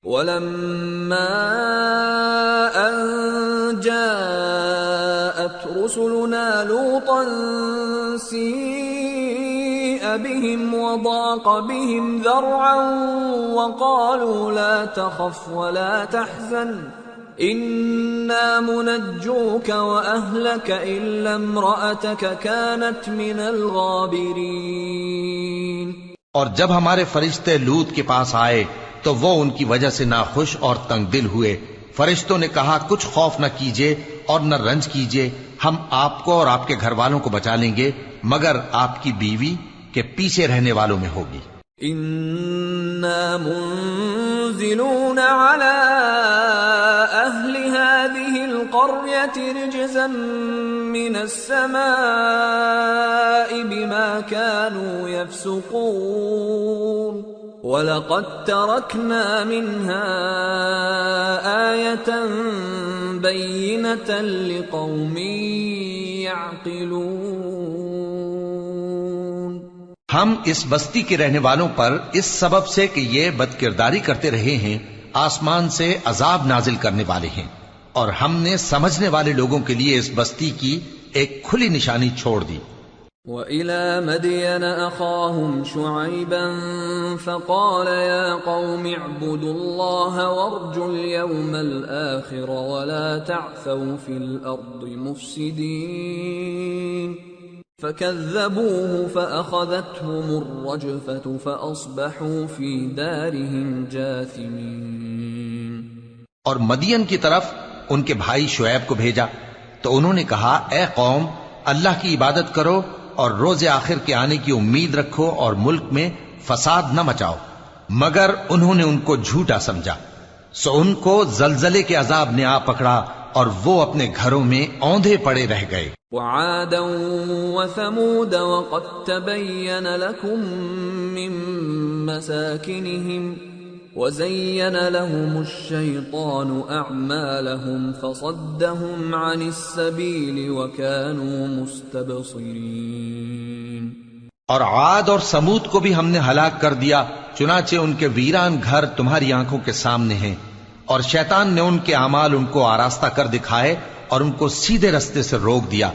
وَلَمَّا أَن جَاءَتْ رُسُلُنَا لُوطًا سِيءَ بِهِمْ وَضَاقَ بِهِمْ ذَرْعًا وَقَالُوا لَا تَخَفْ وَلَا تَحْزَنْ إِنَّا مُنَجُّوكَ وَأَهْلَكَ إِلَّا امْرَأَتَكَ كَانَتْ مِنَ الْغَابِرِينَ۔ اور جب ہمارے فرشتے لوط کے پاس آئے تو وہ ان کی وجہ سے ناخوش اور تنگ دل ہوئے۔ فرشتوں نے کہا کچھ خوف نہ کیجیے اور نہ رنج کیجیے، ہم آپ کو اور آپ کے گھر والوں کو بچا لیں گے، مگر آپ کی بیوی کے پیچھے رہنے والوں میں ہوگی۔ إِنَّا مُنزِلُونَ عَلَى أَهْلِ هَذِهِ الْقَرْيَةِ رِجْزًا مِّنَ السَّمَاءِ بِمَا كَانُوا يَفْسُقُونَ وَلَقَدْ تَرَكْنَا مِنْهَا آيَةً بَيِّنَةً لِقَوْمٍ يَعْقِلُونَ۔ ہم اس بستی کے رہنے والوں پر اس سبب سے کہ یہ بدکرداری کرتے رہے ہیں آسمان سے عذاب نازل کرنے والے ہیں، اور ہم نے سمجھنے والے لوگوں کے لیے اس بستی کی ایک کھلی نشانی چھوڑ دی۔ وَإِلَى مَدْيَنَ أَخَاهُمْ شُعَيْبًا فَقَالَ يَا قَوْمِ اعْبُدُوا اللَّهَ وَارْجُوا الْيَوْمَ الْآخِرَ وَلَا تَعْثَوْا فِي الْأَرْضِ مُفْسِدِينَ فَكَذَّبُوهُ فَأَخَذَتْهُمُ الرَّجْفَةُ فَأَصْبَحُوا فِي دَارِهِمْ جَاثِمِينَ۔ اور مدین کی طرف ان کے بھائی شعیب کو بھیجا تو انہوں نے کہا اے قوم، اللہ کی عبادت کرو اور روز آخر کے آنے کی امید رکھو اور ملک میں فساد نہ مچاؤ، مگر انہوں نے ان کو جھوٹا سمجھا، سو ان کو زلزلے کے عذاب نے آ پکڑا اور وہ اپنے گھروں میں اوندھے پڑے رہ گئے۔ وَعَادًا وَثَمُودَ وَقَدْ تَبَيَّنَ لَكُم مِّن مَّسَاكِنِهِمْ وَزَيَّنَ لَهُمُ الشَّيْطَانُ أَعْمَالَهُمْ فَصَدَّهُمْ عَنِ السَّبِيلِ وَكَانُوا مُسْتَبْصِرِينَ۔ اور عاد اور سمود کو بھی ہم نے ہلاک کر دیا، چنانچہ ان کے ویران گھر تمہاری آنکھوں کے سامنے ہیں، اور شیطان نے ان کے اعمال ان کو آراستہ کر دکھائے اور ان کو سیدھے رستے سے روک دیا،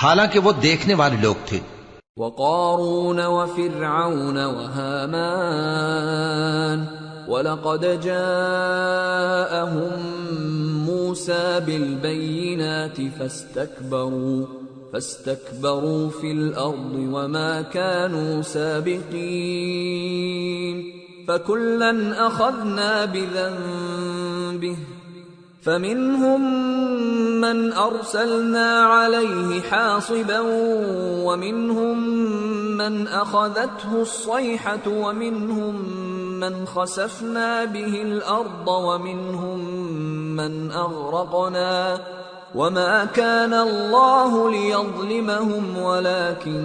حالانکہ وہ دیکھنے والے لوگ تھے۔ وَقَارُونَ وَفِرْعَوْنَ وَهَامَانَ وَلَقَدْ جَاءَهُم مُوسَى بِالْبَيِّنَاتِ فَاسْتَكْبَرُوا فِي الْأَرْضِ وَمَا كَانُوا سَابِقِينَ فَكُلًّا أَخَذْنَا بِذَنبِهِ فَمِنْهُمْ مَنْ أَرْسَلْنَا عَلَيْهِ حَاصِبًا وَمِنْهُمْ مَنْ أَخَذَتْهُ الصَّيْحَةُ وَمِنْهُمْ مَنْ خَسَفْنَا بِهِ الْأَرْضَ وَمِنْهُمْ مَنْ أَغْرَقْنَا وَمَا كَانَ اللَّهُ لِيَظْلِمَهُمْ وَلَكِنْ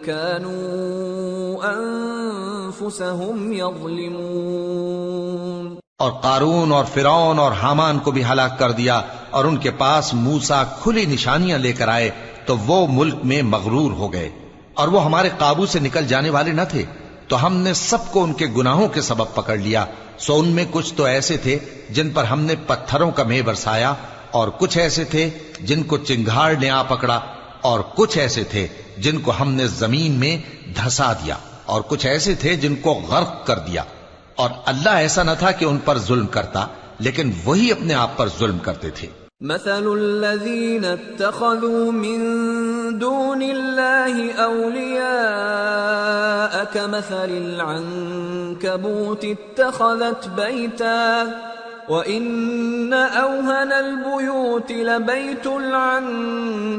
كَانُوا أَنفُسَهُمْ يَظْلِمُونَ۔ اور قارون اور فرعون اور حامان کو بھی ہلاک کر دیا، اور ان کے پاس موسیٰ کھلی نشانیاں لے کر آئے تو وہ ملک میں مغرور ہو گئے، اور وہ ہمارے قابو سے نکل جانے والے نہ تھے، تو ہم نے سب کو ان کے گناہوں کے سبب پکڑ لیا۔ سو ان میں کچھ تو ایسے تھے جن پر ہم نے پتھروں کا مے برسایا، اور کچھ ایسے تھے جن کو چنگھاڑ نے آ پکڑا، اور کچھ ایسے تھے جن کو ہم نے زمین میں دھسا دیا، اور کچھ ایسے تھے جن کو غرق کر دیا۔ اور اللہ ایسا نہ تھا کہ ان پر ظلم کرتا، لیکن وہی اپنے آپ پر ظلم کرتے تھے۔ مثل الذين اتخذوا من دون الله أولياء كمثل العنكبوت اتخذت بيتا وإن أوهن البيوت لبيت العنكبوت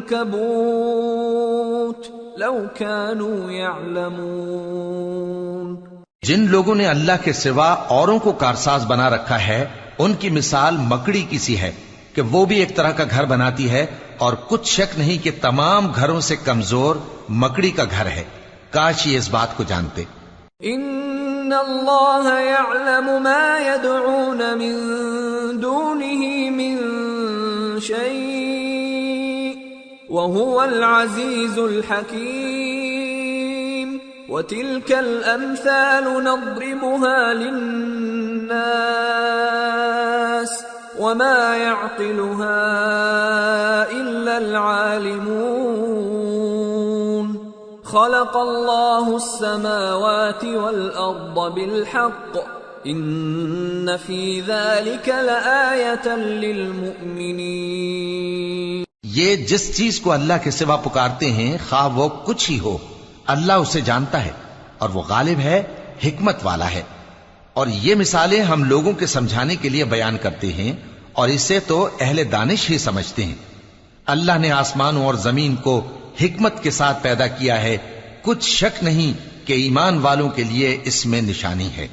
لو كانوا يعلمون۔ جن لوگوں نے اللہ کے سوا اوروں کو کارساز بنا رکھا ہے، ان کی مثال مکڑی کی سی ہے کہ وہ بھی ایک طرح کا گھر بناتی ہے، اور کچھ شک نہیں کہ تمام گھروں سے کمزور مکڑی کا گھر ہے۔ کاش یہ اس بات کو جانتے۔ ان اللہ یعلم ما يدعون من دونه من شیء وهو العزیز الحکیم وتلك الامثال نضربها للناس وما يعقلها إلا العالمون خلق الله السماوات والأرض بالحق إن في ذلك لآية للمؤمنين. یہ جس چیز کو اللہ کے سوا پکارتے ہیں خواہ وہ کچھ ہی ہو، اللہ اسے جانتا ہے اور وہ غالب ہے، حکمت والا ہے. اور یہ مثالیں ہم لوگوں کے سمجھانے کے لیے بیان کرتے ہیں، اور اسے تو اہل دانش ہی سمجھتے ہیں. اللہ نے آسمانوں اور زمین کو حکمت کے ساتھ پیدا کیا ہے، کچھ شک نہیں کہ ایمان والوں کے لیے اس میں نشانی ہے.